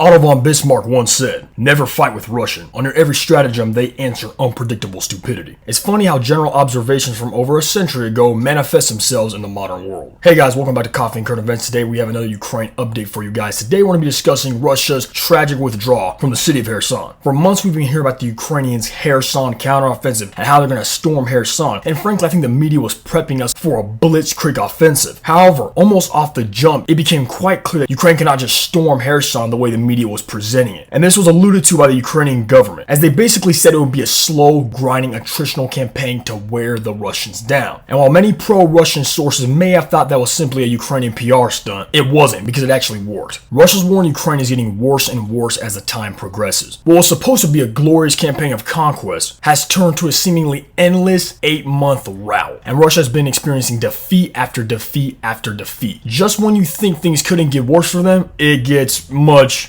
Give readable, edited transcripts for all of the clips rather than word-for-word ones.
Otto von Bismarck once said, "Never fight with Russian. Under every stratagem, they answer unpredictable stupidity." It's funny how general observations from over a century ago manifest themselves in the modern world. Hey guys, welcome back to Coffee and Current Events. Today we have another Ukraine update for you guys. Today we're going to be discussing Russia's tragic withdrawal from the city of Kherson. For months we've been hearing about the Ukrainians' Kherson counteroffensive and how they're going to storm Kherson. And frankly, I think the media was prepping us for a blitzkrieg offensive. However, almost off the jump, it became quite clear that Ukraine cannot just storm Kherson the way the media was presenting it. And this was alluded to by the Ukrainian government, as they basically said it would be a slow, grinding, attritional campaign to wear the Russians down. And while many pro-Russian sources may have thought that was simply a Ukrainian PR stunt, it wasn't, because it actually worked. Russia's war in Ukraine is getting worse and worse as the time progresses. What was supposed to be a glorious campaign of conquest has turned to a seemingly endless 8-month rout. And Russia has been experiencing defeat after defeat after defeat. Just when you think things couldn't get worse for them, it gets much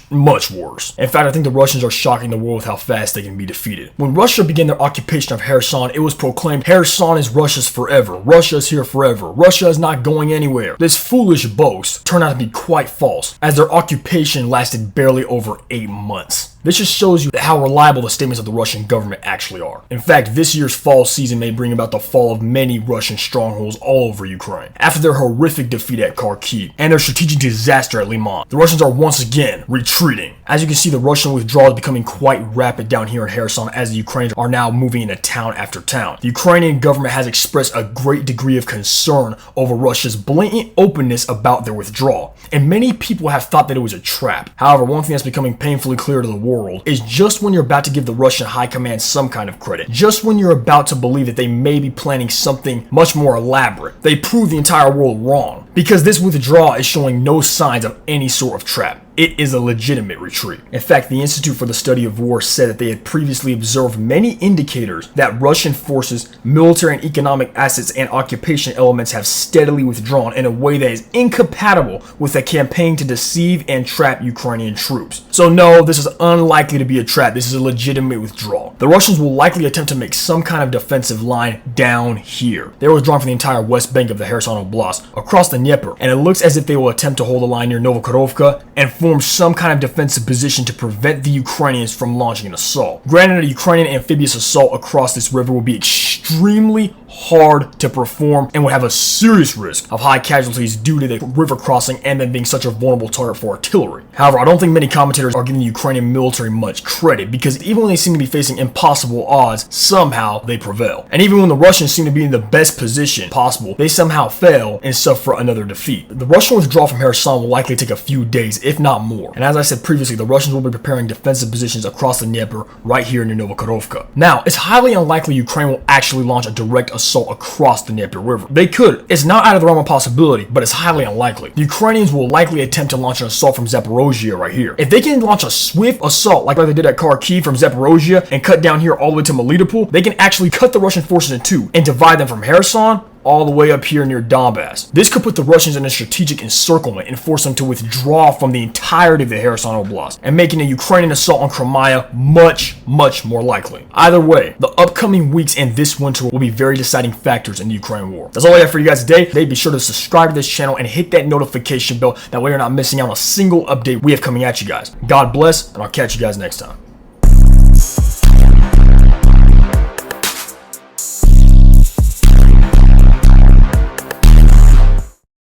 worse. In fact, I think the Russians are shocking the world with how fast they can be defeated. When Russia began their occupation of Kherson, it was proclaimed, "Kherson is Russia's forever. Russia is here forever. Russia is not going anywhere." This foolish boast turned out to be quite false, as their occupation lasted barely over 8 months. This just shows you how reliable the statements of the Russian government actually are. In fact, this year's fall season may bring about the fall of many Russian strongholds all over Ukraine. After their horrific defeat at Kharkiv and their strategic disaster at Liman, the Russians are once again retreating. As you can see, the Russian withdrawal is becoming quite rapid down here in Kherson, as the Ukrainians are now moving into town after town. The Ukrainian government has expressed a great degree of concern over Russia's blatant openness about their withdrawal, and many people have thought that it was a trap. However, one thing that's becoming painfully clear to the world is just when you're about to give the Russian high command some kind of credit, just when you're about to believe that they may be planning something much more elaborate, they prove the entire world wrong, because this withdrawal is showing no signs of any sort of trap. It is a legitimate retreat. In fact, the Institute for the Study of War said that they had previously observed many indicators that Russian forces, military and economic assets, and occupation elements have steadily withdrawn in a way that is incompatible with a campaign to deceive and trap Ukrainian troops. So no, this is unlikely to be a trap. This is a legitimate withdrawal. The Russians will likely attempt to make some kind of defensive line down here. They were withdrawn from the entire west bank of the Kherson Oblast, across the Dnieper, and it looks as if they will attempt to hold a line near Novokhorovka and form some kind of defensive position to prevent the Ukrainians from launching an assault. Granted, a Ukrainian amphibious assault across this river will be extremely hard to perform and would have a serious risk of high casualties due to the river crossing and then being such a vulnerable target for artillery. However, I don't think many commentators are giving the Ukrainian military much credit, because even when they seem to be facing impossible odds, somehow they prevail. And even when the Russians seem to be in the best position possible, they somehow fail and suffer another defeat. The Russian withdrawal from Kherson will likely take a few days, if not more. And as I said previously, the Russians will be preparing defensive positions across the Dnieper right here near Novokhorovka. Now, it's highly unlikely Ukraine will actually launch a direct assault across the Dnieper River. They could. It's not out of the realm of possibility, but it's highly unlikely. The Ukrainians will likely attempt to launch an assault from Zaporozhye right here. If they can launch a swift assault like they did at Kharkiv from Zaporozhye and cut down here all the way to Melitopol, they can actually cut the Russian forces in two and divide them from Kherson all the way up here near Donbass. This could put the Russians in a strategic encirclement and force them to withdraw from the entirety of the Kherson Oblast, and making a Ukrainian assault on Crimea much more likely. Either way, the upcoming weeks and this winter will be very deciding factors in the Ukraine war. That's all I have for you guys today. Be sure to subscribe to this channel and hit that notification bell. That way you're not missing out on a single update we have coming at you guys. God bless, and I'll catch you guys next time.